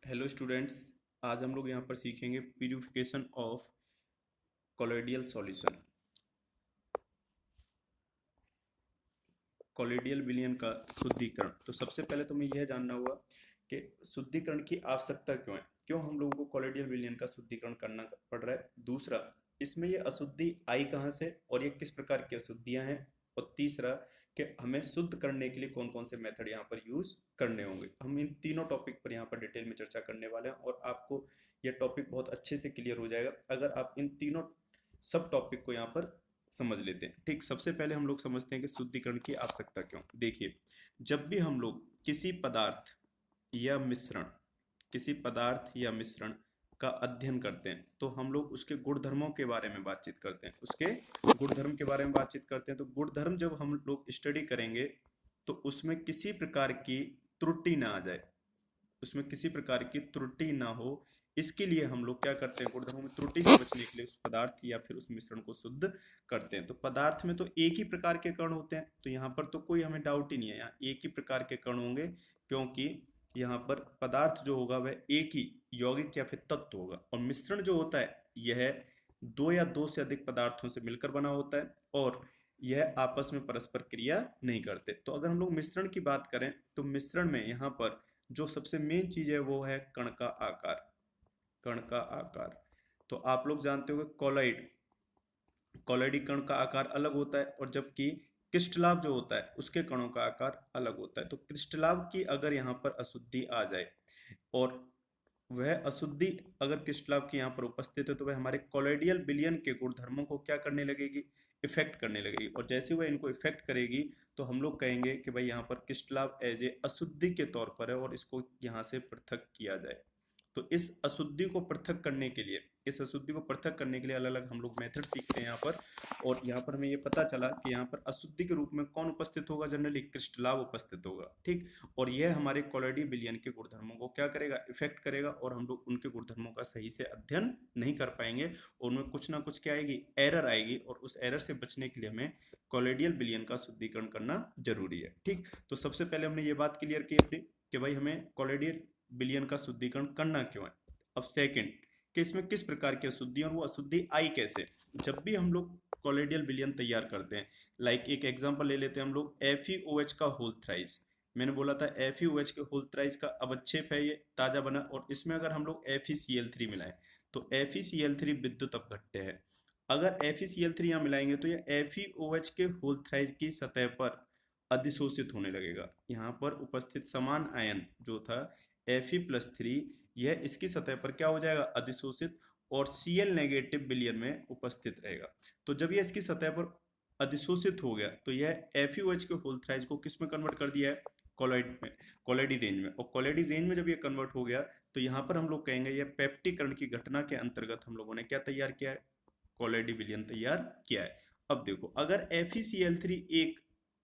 Hello students. आज हम लोग यहाँ पर सीखेंगे purification of colloidal solution. Colloidal विलयन का शुद्धिकरण। तो सबसे पहले तुम्हें यह जानना होगा कि शुद्धिकरण की आवश्यकता क्यों है, क्यों हम लोगों को कॉलोइडल विलयन का शुद्धिकरण करना पड़ रहा है। दूसरा, इसमें ये अशुद्धि आई कहाँ से और ये किस प्रकार की अशुद्धियां हैं। और तीसरा, कि हमें शुद्ध करने के लिए कौन कौन से मेथड यहाँ पर यूज करने होंगे। हम इन तीनों टॉपिक पर यहाँ पर डिटेल में चर्चा करने वाले हैं और आपको यह टॉपिक बहुत अच्छे से क्लियर हो जाएगा अगर आप इन तीनों सब टॉपिक को यहाँ पर समझ लेते हैं। ठीक, सबसे पहले हम लोग समझते हैं कि शुद्धिकरण की आवश्यकता क्यों। देखिए, जब भी हम लोग या मिश्रण किसी पदार्थ या मिश्रण का अध्ययन करते हैं तो हम लोग उसके गुणधर्मों के बारे में बातचीत करते हैं। उसके गुणधर्म के बारे में बातचीत करते हैं तो गुणधर्म जब हम लोग स्टडी करेंगे तो उसमें किसी प्रकार की त्रुटि ना आ जाए, उसमें किसी प्रकार की त्रुटि ना हो, इसके लिए हम लोग क्या करते हैं, गुणधर्मों में त्रुटि से बचने के लिए उस पदार्थ या फिर उस मिश्रण को शुद्ध करते हैं। तो पदार्थ में तो एक ही प्रकार के कण होते हैं, तो यहाँ पर तो कोई हमें डाउट ही नहीं है, यहाँ एक ही प्रकार के कण होंगे, क्योंकि यहाँ पर पदार्थ जो होगा वह एक ही यौगिक या फिर तत्व होगा। और मिश्रण जो होता है यह दो या दो से अधिक पदार्थों से मिलकर बना होता है और यह आपस में परस्पर क्रिया नहीं करते। तो अगर हम लोग मिश्रण की बात करें तो मिश्रण में यहाँ पर जो सबसे मेन चीज है वो है कण का आकार। कण का आकार, तो आप लोग जानते हो कॉलॉइडी कण का आकार अलग होता है और जबकि क्रिस्टलाव जो होता है उसके कणों का आकार अलग होता है। तो क्रिस्टलाव की अगर यहाँ पर अशुद्धि आ जाए और वह अशुद्धि अगर क्रिस्टलाव की यहाँ पर उपस्थित है तो वह हमारे कॉलोइडल विलयन के गुणधर्मों को क्या करने लगेगी, इफेक्ट करने लगेगी। और जैसे वह इनको इफेक्ट करेगी तो हम लोग कहेंगे कि भाई यहाँ पर क्रिस्टलाव एज ए अशुद्धि के तौर पर है और इसको यहाँ से पृथक किया जाए। तो इस अशुद्धि को पृथक करने के लिए अलग अलग हम लोग मेथड सीखते हैं यहाँ पर। और यहाँ पर हमें ये पता चला कि यहाँ पर अशुद्धि के रूप में कौन उपस्थित होगा, जनरली क्रिस्टलाव उपस्थित होगा। ठीक, और यह हमारे कॉलोइडी विलयन के गुणधर्मों को क्या करेगा, इफेक्ट करेगा और हम लोग उनके गुणधर्मों का सही से अध्ययन नहीं कर पाएंगे और उनमें कुछ ना कुछ क्या आएगी, एरर आएगी। और उस एरर से बचने के लिए हमें कॉलोइडल विलयन का शुद्धिकरण करना जरूरी है। ठीक, तो सबसे पहले हमने ये बात क्लियर की अपनी कि भाई हमें कॉलोइडल विलयन का शुद्धिकरण करना क्यों है। अब सेकंड, कि इसमें किस प्रकार की अशुद्धि और वो अशुद्धि आई कैसे। जब भी हम लोग कॉलोइडल विलयन तैयार करते हैं, लाइक एक एग्जांपल ले लेते हैं हम लोग FeOH का होल थ्राइस। मैंने बोला था FeOH के होल थ्राइस का अवक्षेप है ये, ताजा बना, और इसमें अगर हम लोग FeCl3 मिलाएं तो FeCl3 विद्युत अपघट्य है। अगर FeCl3 यहाँ मिलाएंगे तो ये FeOH के होल थ्राइस की सतह पर अधिशोषित होने लगेगा। यहाँ पर उपस्थित समान आयन जो था Fe+3, यह इसकी सतह पर क्या हो जाएगा, अधिशोषित, और Cl नेगेटिव विलयन में उपस्थित रहेगा। तो जब यह इसकी सतह पर अधिशोषित हो गया तो यह FeOH के होल थ्राइस को किस में कन्वर्ट कर दिया है, कॉलॉइड में, कॉलॉइडी रेंज में। और कॉलॉइडी रेंज में जब ये कन्वर्ट हो गया तो यहाँ पर हम लोग कहेंगे यह पेप्टिकरण की घटना के अंतर्गत हम लोगों ने क्या तैयार किया है, कॉलॉइडी विलयन तैयार किया है। अब देखो, अगर FeCl3 एक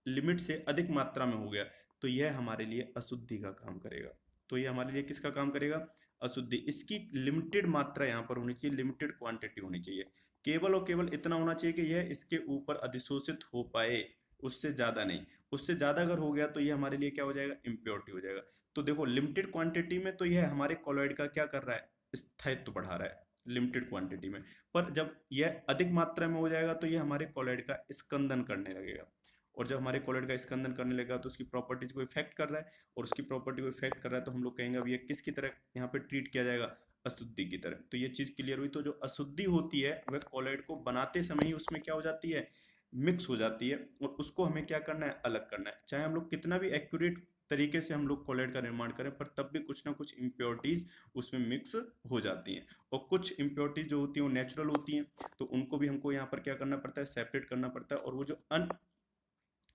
लिमिट से अधिक मात्रा में हो गया तो यह हमारे लिए अशुद्धि का काम करेगा। तो ये हमारे लिए किसका काम करेगा, अशुद्धि। इसकी लिमिटेड मात्रा यहाँ पर होनी चाहिए, लिमिटेड क्वांटिटी होनी चाहिए, केवल और केवल इतना होना चाहिए कि यह इसके ऊपर अधिशोषित हो पाए, उससे ज्यादा नहीं। उससे ज्यादा अगर हो गया तो यह हमारे लिए क्या हो जाएगा, इम्प्योरिटी हो जाएगा। तो देखो, लिमिटेड क्वांटिटी में तो यह हमारे कॉलॉइड का क्या कर रहा है, स्थायित्व बढ़ा रहा है लिमिटेड क्वांटिटी में। पर जब यह अधिक मात्रा में हो जाएगा तो यह हमारे कॉलॉइड का स्कंदन करने लगेगा। और जब हमारे कॉलॉइड का स्कंदन करने लगेगा तो उसकी प्रॉपर्टीज को इफेक्ट कर रहा है, और उसकी प्रॉपर्टी को इफेक्ट कर रहा है तो हम लोग कहेंगे अब ये किसकी तरह यहाँ पे ट्रीट किया जाएगा, अशुद्धि की तरह। तो ये चीज क्लियर हुई। तो जो अशुद्धि होती है वह कॉलॉइड को बनाते समय ही उसमें क्या हो जाती है, मिक्स हो जाती है, और उसको हमें क्या करना है, अलग करना है। चाहे हम लोग कितना भी एक्यूरेट तरीके से हम लोग कॉलॉइड का निर्माण करें पर तब भी कुछ ना कुछ इम्प्योरिटीज उसमें मिक्स हो जाती हैं। और कुछ इम्प्योरिटीज जो होती हैं वो नेचुरल होती हैं, तो उनको भी हमको यहाँ पर क्या करना पड़ता है, सेपरेट करना पड़ता है। और वो जो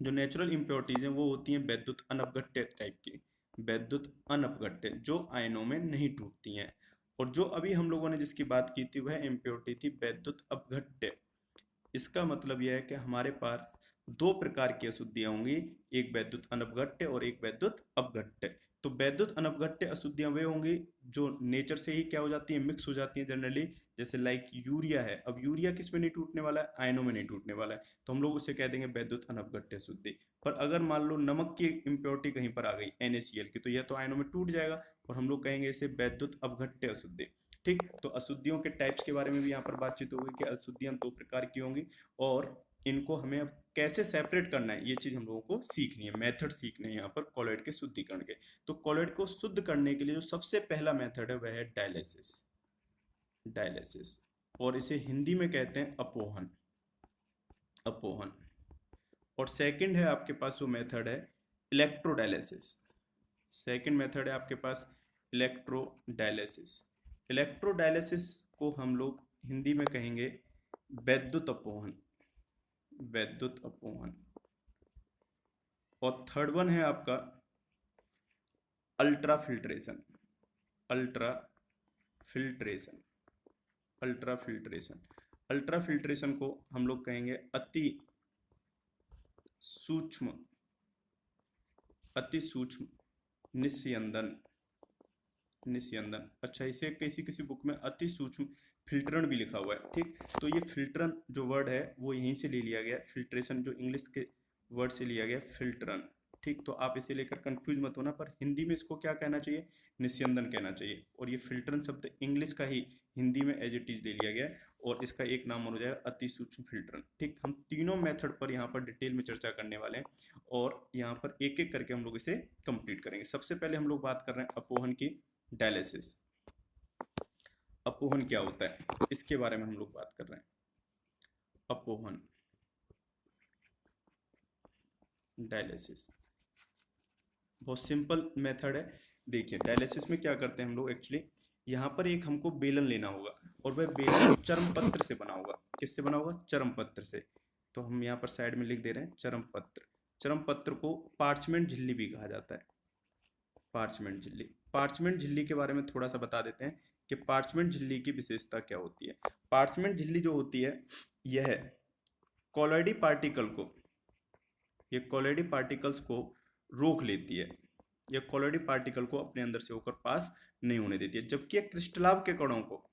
नेचुरल इम्प्योरिटीज हैं वो होती हैं वैद्युत अनपघट्य टाइप की, वैद्युत अनपघट्य, जो आयनों में नहीं टूटती हैं। और जो अभी हम लोगों ने जिसकी बात की थी वह इम्प्योरिटी थी वैद्युत अपघट्य। इसका मतलब यह है कि हमारे पास दो प्रकार की अशुद्धियां होंगी, एक वैद्युत अनपघट्य और एक वैद्युत अपघट्य। तो वैद्युत अनपघट्य अशुद्धियां वे होंगी जो नेचर से ही क्या हो जाती है, मिक्स हो जाती है जनरली, जैसे लाइक यूरिया है। अब यूरिया किस में नहीं टूटने वाला है, आयनों में नहीं टूटने वाला है, तो हम लोग उसे कह देंगे वैद्युत अनपघट्य अशुद्धि। पर अगर मान लो नमक की इम्प्योरिटी कहीं पर आ गई NaCl की, तो यह तो आयनों में टूट जाएगा और हम लोग कहेंगे इसे वैद्युत अपघट्य अशुद्धि। ठीक, तो अशुद्धियों के टाइप्स के बारे में भी यहाँ पर बातचीत होगी कि अशुद्धियां दो प्रकार की होंगी और इनको हमें अब कैसे सेपरेट करना है, ये चीज हम लोगों को सीखनी है, मेथड सीखने हैं यहाँ पर कॉलॉइड के शुद्धिकरण के। तो कॉलॉइड को शुद्ध करने के लिए जो सबसे पहला मेथड है वह है डायलिसिस। डायलिसिस, और इसे हिंदी में कहते हैं अपोहन। अपोहन। और सेकंड है आपके पास जो मेथड है इलेक्ट्रोडायलिसिस। सेकंड मेथड है आपके पास इलेक्ट्रोडायलिसिस। इलेक्ट्रोडायलिसिस को हम लोग हिंदी में कहेंगे वैद्युत अपोहन। वैद्युत अपोहन। और थर्ड वन है आपका ultra filtration. Ultra filtration. Ultra filtration. Ultra filtration को हम लोग कहेंगे अति सूक्ष्म, अति सूक्ष्म निस्यंदन। निस्यंदन, अच्छा इसे किसी किसी बुक में अति सूक्ष्म फिल्टरन भी लिखा हुआ है। ठीक, तो ये फिल्टरन जो वर्ड है वो यहीं से ले लिया गया, फिल्ट्रेशन जो इंग्लिश के वर्ड से लिया गया फिल्टरन। ठीक, तो आप इसे लेकर कंफ्यूज मत होना, पर हिंदी में इसको क्या कहना चाहिए, निस्यंदन कहना चाहिए। और ये फिल्टरन शब्द इंग्लिश का ही हिंदी में एज इट इज ले लिया गया और इसका एक नाम हो जाएगा अति सूक्ष्म फिल्टरन। ठीक, हम तीनों मेथड पर यहाँ पर डिटेल में चर्चा करने वाले हैं और यहाँ पर एक एक करके हम लोग इसे कंप्लीट करेंगे। सबसे पहले हम लोग बात कर रहे हैं अपोहन की, डायलिसिस। अपोहन क्या होता है इसके बारे में हम लोग बात कर रहे हैं। अपोहन, डायलिसिस बहुत सिंपल मेथड है। देखिए डायलिसिस में क्या करते हैं हम लोग, एक्चुअली यहाँ पर एक हमको बेलन लेना होगा और वह बेलन चर्म पत्र से बना होगा। किससे बना होगा, चर्म पत्र से। तो हम यहाँ पर साइड में लिख दे रहे हैं चर्म पत्र। चर्म पत्र को पार्चमेंट झिल्ली भी कहा जाता है। पार्चमेंट झिल्ली। पार्चमेंट झिल्ली के बारे में थोड़ा सा बता देते हैं कि पार्चमेंट झिल्ली की विशेषता क्या होती है। पार्चमेंट झिल्ली जो होती है यह कॉलॉइडी पार्टिकल को, ये कॉलॉइडी पार्टिकल्स को रोक लेती है। यह कॉलॉइडी पार्टिकल को अपने अंदर से होकर पास नहीं होने देती है, जबकि क्रिस्टलाव के कणों को,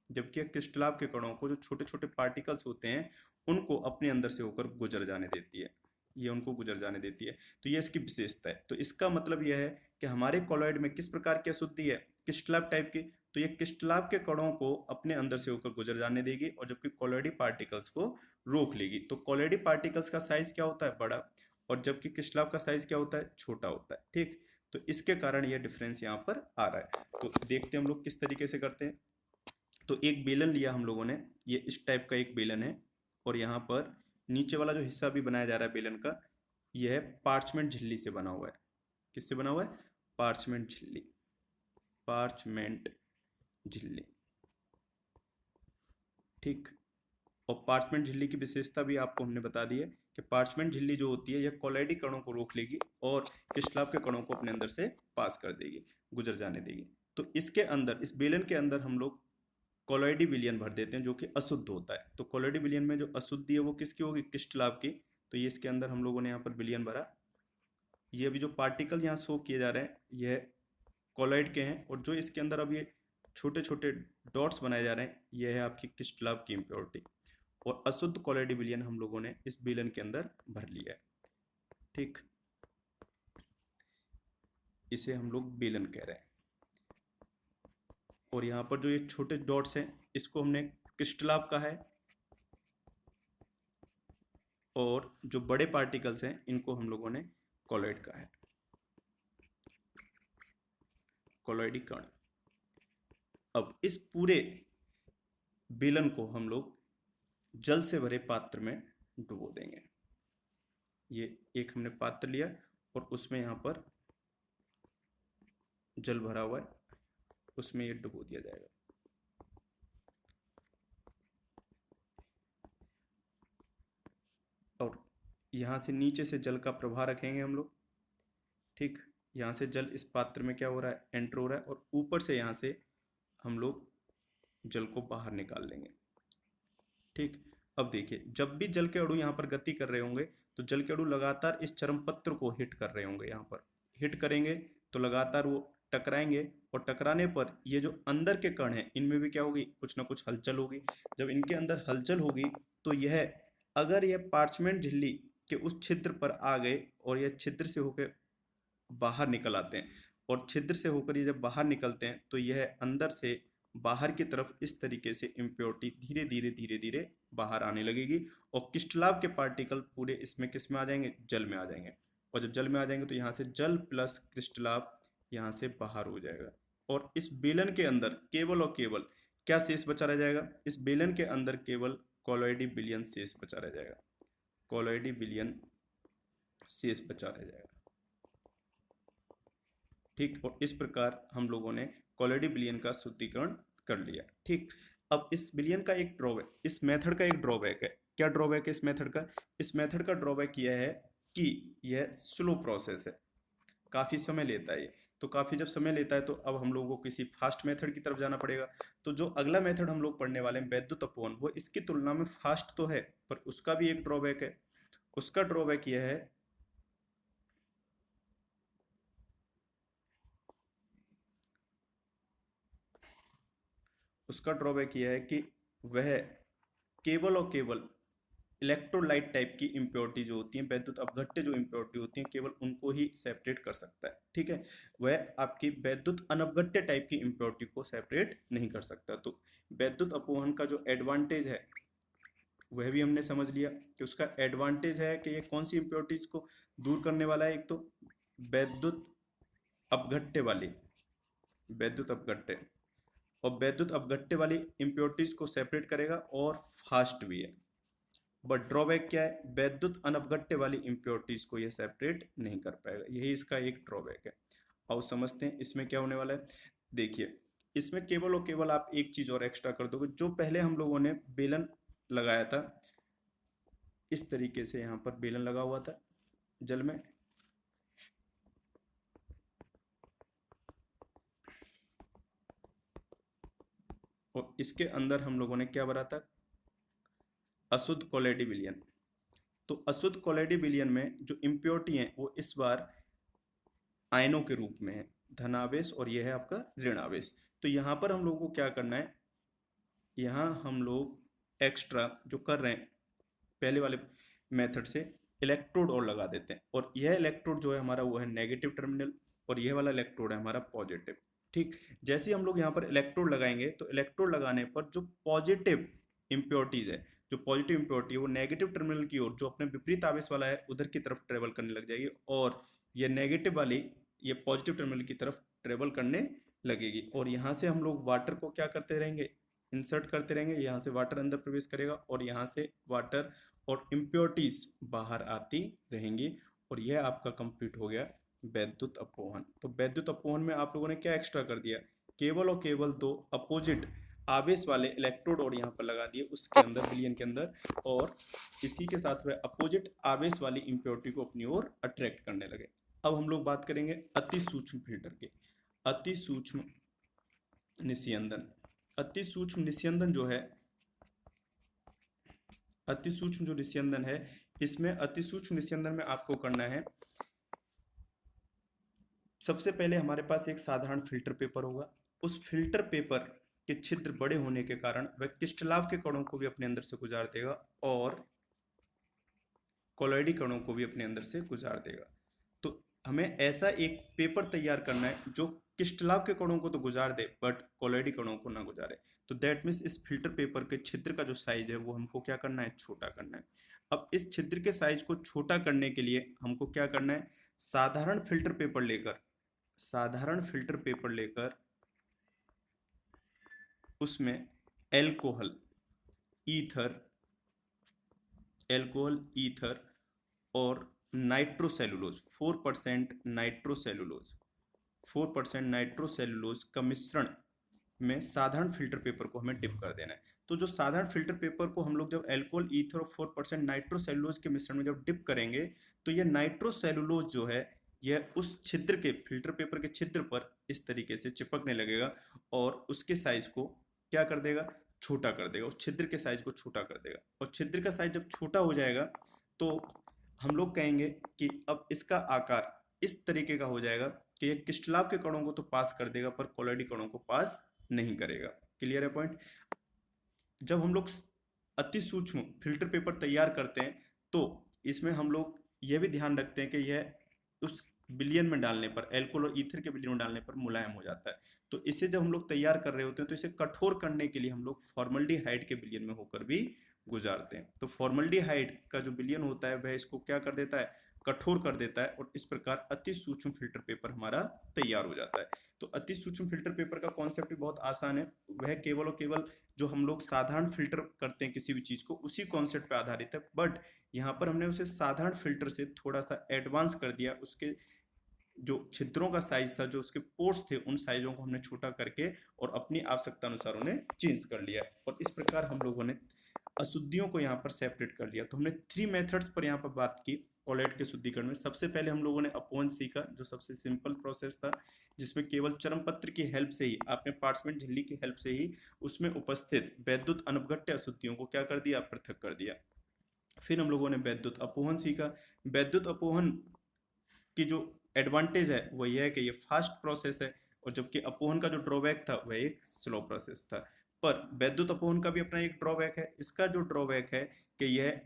जबकि क्रिस्टलाव के कणों को जो छोटे छोटे पार्टिकल्स होते हैं उनको अपने अंदर से होकर गुजर जाने देती है। ये उनको गुजर जाने देती है। तो ये इसकी विशेषता है। तो इसका मतलब यह है कि हमारे कॉलॉइड में किस प्रकार की अशुद्धि है, क्रिस्टलाव टाइप की। तो ये क्रिस्टलाव के कणों को अपने अंदर से होकर गुजर जाने देगी और जबकि कॉलॉइडी पार्टिकल्स को रोक लेगी। तो कॉलॉइडी पार्टिकल्स का साइज क्या होता है, बड़ा, और जबकि क्रिस्टलाव का साइज क्या होता है, छोटा होता है। ठीक, तो इसके कारण यह डिफरेंस यहाँ पर आ रहा है। तो देखते हैं हम लोग किस तरीके से करते हैं। तो एक बेलन लिया हम लोगों ने, ये इस टाइप का एक बेलन है और यहाँ पर नीचे वाला जो हिस्सा भी बनाया जा रहा है बेलन का, यह है पार्चमेंट झिल्ली से बना हुआ है। किससे बना हुआ है, पार्चमेंट झिल्ली। पार्चमेंट झिल्ली। ठीक, और पार्चमेंट झिल्ली की विशेषता भी आपको हमने बता दी है कि पार्चमेंट झिल्ली जो होती है यह कॉलॉइडी कणों को रोक लेगी और क्रिस्टलाव के कणों को अपने अंदर से पास कर देगी, गुजर जाने देगी। तो इसके अंदर, इस बेलन के अंदर हम लोग कॉलॉइडी विलयन भर देते हैं जो कि अशुद्ध होता है। तो कॉलॉइडी विलयन में जो अशुद्धि है वो किसकी होगी, क्रिस्टलाव की। तो ये इसके अंदर हम लोगों ने यहाँ पर विलयन भरा। ये अभी जो पार्टिकल यहाँ शो किए जा रहे हैं यह कॉलॉइड के हैं और जो इसके अंदर अब ये छोटे छोटे डॉट्स बनाए जा रहे हैं यह है आपकी क्रिस्टलाव की इम्प्योरिटी। और अशुद्ध कॉलॉइडी विलयन हम लोगों ने इस बेलन के अंदर भर लिया है। ठीक, इसे हम लोग बेलन कह रहे हैं। और यहाँ पर जो ये छोटे डॉट्स हैं इसको हमने क्रिस्टलाव कहा है और जो बड़े पार्टिकल्स हैं इनको हम लोगों ने कॉलॉइड कहा है, कॉलॉइडी कण। अब इस पूरे बेलन को हम लोग जल से भरे पात्र में डुबो देंगे। ये एक हमने पात्र लिया और उसमें यहाँ पर जल भरा हुआ है, उसमें ये डुबो दिया जाएगा। और यहाँ से नीचे से जल का प्रवाह रखेंगे हम लोग। ठीक, यहाँ से जल इस पात्र में क्या हो रहा है, एंटर हो रहा है और ऊपर से यहाँ से हम लोग जल को बाहर निकाल लेंगे। ठीक, अब देखिए, जब भी जल के अणु यहाँ पर गति कर रहे होंगे तो जल के अणु लगातार इस चरम पत्र को हिट कर रहे होंगे। यहाँ पर हिट करेंगे तो लगातार वो टकराएंगे, और टकराने पर ये जो अंदर के कण हैं इनमें भी क्या होगी, कुछ ना कुछ हलचल होगी। जब इनके अंदर हलचल होगी तो यह, अगर यह पार्चमेंट झिल्ली के उस छिद्र पर आ गए और यह छिद्र से होकर बाहर निकल आते हैं, और छिद्र से होकर ये जब बाहर निकलते हैं तो यह अंदर से बाहर की तरफ इस तरीके से इम्प्योरिटी धीरे धीरे धीरे धीरे बाहर आने लगेगी, और क्रिस्टलाव के पार्टिकल पूरे इसमें किस में आ जाएंगे, जल में आ जाएंगे। और जब जल में आ जाएंगे तो यहाँ से जल प्लस क्रिस्टलाव यहाँ से बाहर हो जाएगा, और इस बेलन के अंदर केवल और केवल क्या शेष बचा रह जाएगा, इस बेलन के अंदर केवल कॉलॉइडी विलयन शेष बचा रह जाएगा, कॉलॉइडी विलयन शेष बचा रह जाएगा। ठीक, और इस प्रकार हम लोगों ने कॉलॉइडी विलयन का शुद्धिकरण कर लिया। ठीक, अब इस विलयन का एक ड्रॉबैक, इस मेथड का एक ड्रॉबैक है। क्या ड्रॉबैक है इस मेथड का, इस मेथड का ड्रॉबैक यह है कि यह स्लो प्रोसेस है, काफ़ी समय लेता है ये। तो काफ़ी जब समय लेता है तो अब हम लोगों को किसी फास्ट मेथड की तरफ जाना पड़ेगा। तो जो अगला मेथड हम लोग पढ़ने वाले हैं वैद्युत अपवन, वो इसकी तुलना में फास्ट तो है पर उसका भी एक ड्रॉबैक है। उसका ड्रॉबैक यह है, उसका ड्रॉबैक यह है कि वह केवल और केवल इलेक्ट्रोलाइट टाइप की इम्प्योरिटी जो होती हैं, वैद्युत अपघट्य जो इम्प्योरिटी होती हैं, केवल उनको ही सेपरेट कर सकता है। ठीक है, वह आपकी वैद्युत अनपघट्य टाइप की इम्प्योरिटी को सेपरेट नहीं कर सकता। तो वैद्युत अपवहन का जो एडवांटेज है वह भी हमने समझ लिया कि उसका एडवांटेज है कि ये कौन सी इम्प्योरिटीज को दूर करने वाला है। एक तो वैद्युत अपघट्य वाली, वैद्युत अपघट्य, और वैद्युत अपघट्य वाली इम्प्योरिटीज को सेपरेट करेगा, और फास्ट भी है। बट ड्रॉबैक क्या है, वैद्युत अनपघट्य वाली इम्प्योरिटीज को यह सेपरेट नहीं कर पाएगा, यही इसका एक ड्रॉबैक है। और समझते हैं इसमें क्या होने वाला है। देखिए, इसमें केवल और केवल आप एक चीज और एक्स्ट्रा कर दोगे, जो पहले हम लोगों ने बेलन लगाया था, इस तरीके से यहाँ पर बेलन लगा हुआ था जल में, और इसके अंदर हम लोगों ने क्या भरा था, अशुद्ध कॉलॉइडी विलयन। तो अशुद्ध कॉलॉइडी विलयन में जो इम्प्योरिटी है वो इस बार आयनों के रूप में है, धनावेश, और यह है आपका ऋणावेश। तो यहाँ पर हम लोगों को क्या करना है, यहाँ हम लोग एक्स्ट्रा जो कर रहे हैं पहले वाले मेथड से इलेक्ट्रोड और लगा देते हैं, और यह इलेक्ट्रोड जो है हमारा वो है नेगेटिव टर्मिनल, और यह वाला इलेक्ट्रोड है हमारा पॉजिटिव। ठीक, जैसे ही हम लोग यहाँ पर इलेक्ट्रोड लगाएंगे तो इलेक्ट्रोड लगाने पर जो पॉजिटिव इम्प्योरिटीज है, जो पॉजिटिव इम्प्योरिटी है वो नेगेटिव टर्मिनल की ओर, जो अपने विपरीत आवेश वाला है उधर की तरफ ट्रेवल करने लग जाएगी, और ये नेगेटिव वाली ये पॉजिटिव टर्मिनल की तरफ ट्रेवल करने लगेगी। और यहाँ से हम लोग वाटर को क्या करते रहेंगे, इंसर्ट करते रहेंगे, यहाँ से वाटर अंदर प्रवेश करेगा और यहाँ से वाटर और इम्प्योरिटीज बाहर आती रहेंगी, और यह आपका कंप्लीट हो गया वैद्युत अपवहन। तो वैद्युत अपवहन में आप लोगों ने क्या एक्स्ट्रा कर दिया, केवल और केवल दो अपोजिट आवेश वाले इलेक्ट्रोड और यहाँ पर लगा दिए उसके अंदर, विलयन के अंदर, और इसी के साथ वह अपोजिट आवेश वाली इम्प्योरिटी को अपनी ओर अट्रैक्ट करने लगे। अब हम लोग बात करेंगे अति सूक्ष्म फिल्टर की। अति सूक्ष्म निस्यंदन, अति सूक्ष्म निस्यंदन जो है, अति सूक्ष्म जो निस्यंदन है, इसमें अति सूक्ष्म निस्यंदन में आपको करना है, सबसे पहले हमारे पास एक साधारण फिल्टर पेपर होगा। उस फिल्टर पेपर के छिद्र बड़े होने के कारण वह क्रिस्टलाव के कणों को भी अपने अंदर से गुजार देगा और कॉलॉइडी कणों को भी अपने अंदर से गुजार देगा। तो हमें ऐसा एक पेपर तैयार करना है जो क्रिस्टलाव के कणों को तो गुजार दे बट कॉलॉइडी कणों को ना गुजारे। तो दैट मीन्स इस फिल्टर पेपर के छिद्र का जो साइज है वो हमको क्या करना है, छोटा करना है। अब इस छिद्र के साइज को छोटा करने के लिए हमको क्या करना है, साधारण फिल्टर पेपर लेकर, साधारण फिल्टर पेपर लेकर उसमें एल्कोहल, ईथर, एल्कोहल, ईथर और नाइट्रोसेलुलोज, 4% नाइट्रोसेलुलोज, 4% नाइट्रोसेलुलोज का मिश्रण में साधारण फिल्टर पेपर को हमें डिप कर देना है। तो जो साधारण फिल्टर पेपर को हम लोग जब एल्कोहल, ईथर और 4% नाइट्रोसेलुलोज के मिश्रण में जब डिप करेंगे तो ये नाइट्रोसेलुलोज जो है यह उस छिद्र के, फिल्टर पेपर के छिद्र पर इस तरीके से चिपकने लगेगा और उसके साइज को क्या कर देगा, छोटा कर देगा, उस छिद्र के साइज को छोटा कर देगा। और छिद्र का साइज जब छोटा हो जाएगा तो हम लोग कहेंगे कि अब इसका आकार इस तरीके का हो जाएगा कि ये क्रिस्टलाव के कणों को तो पास कर देगा पर कॉलॉइडी कणों को पास नहीं करेगा। क्लियर है पॉइंट? जब हम लोग अति सूक्ष्म फिल्टर पेपर तैयार करते हैं तो इसमें हम लोग यह भी ध्यान रखते हैं कि यह उस विलयन में डालने पर, अल्कोहल और ईथर के विलयन में डालने पर मुलायम हो जाता है। तो इसे जब हम लोग तैयार कर रहे होते हैं तो इसे कठोर करने के लिए हम लोग फॉर्मल्डिहाइड के विलयन में होकर भी गुजारते हैं। तो फॉर्मल्डिहाइड का जो विलयन होता है वह इसको क्या कर देता है, कठोर कर देता है, और इस प्रकार अति सूक्ष्म फिल्टर पेपर हमारा तैयार हो जाता है। तो अति सूक्ष्म फिल्टर पेपर का कॉन्सेप्ट भी बहुत आसान है, वह केवल और केवल जो हम लोग साधारण फिल्टर करते हैं किसी भी चीज को उसी कॉन्सेप्ट पे आधारित है, बट यहाँ पर हमने उसे साधारण फिल्टर से थोड़ा सा एडवांस कर दिया। उसके जो छिद्रों का साइज था, जो उसके पोर्स थे, उन साइजों को हमने छोटा करके और अपनी आवश्यकता अनुसार उन्हें चेंज कर लिया, और इस प्रकार हम लोगों ने अशुद्धियों को यहाँ पर सेपरेट कर लिया। तो हमने 3 मेथड्स पर यहाँ पर बात की कॉलेट के शुद्धिकरण में। सबसे पहले हम लोगों ने अपोहन सीखा, जो सबसे सिंपल प्रोसेस था, जिसमें केवल चरम पत्र की हेल्प से ही, आपने पार्चमेंट झिल्ली की हेल्प से ही उसमें उपस्थित वैद्युत अनवघट्य अशुद्धियों को क्या कर दिया, पृथक कर दिया। फिर हम लोगों ने वैद्युत अपोहन सीखा। वैद्युत अपोहन की जो एडवांटेज है वो ये है कि ये फास्ट प्रोसेस है, और जबकि अपोहन का जो ड्रॉबैक था वह एक स्लो प्रोसेस था। पर वैद्युत अपोहन का भी अपना एक ड्रॉबैक है। इसका जो ड्रॉबैक है कि यह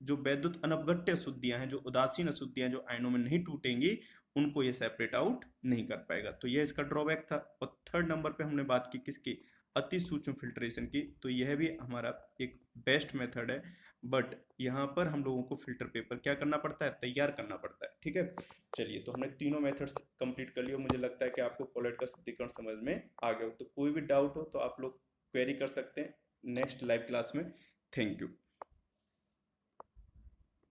जो वैद्युत अनवघट्य अशुद्धियां हैं, जो उदासीन अशुद्धियां जो आयनों में नहीं टूटेंगी, उनको ये सेपरेट आउट नहीं कर पाएगा। तो यह इसका ड्रॉबैक था। और थर्ड नंबर पे हमने बात की किसकी, अति सूक्ष्म फिल्ट्रेशन की। तो यह भी हमारा एक बेस्ट मेथड है, बट यहाँ पर हम लोगों को फिल्टर पेपर क्या करना पड़ता है, तैयार करना पड़ता है। ठीक है, चलिए, तो हमने तीनों मेथड्स कंप्लीट कर लिया। मुझे लगता है कि आपको कॉलेट का शुद्धिकरण समझ में आ गया हो। तो कोई भी डाउट हो तो आप लोग क्वेरी कर सकते हैं नेक्स्ट लाइव क्लास में। Thank you.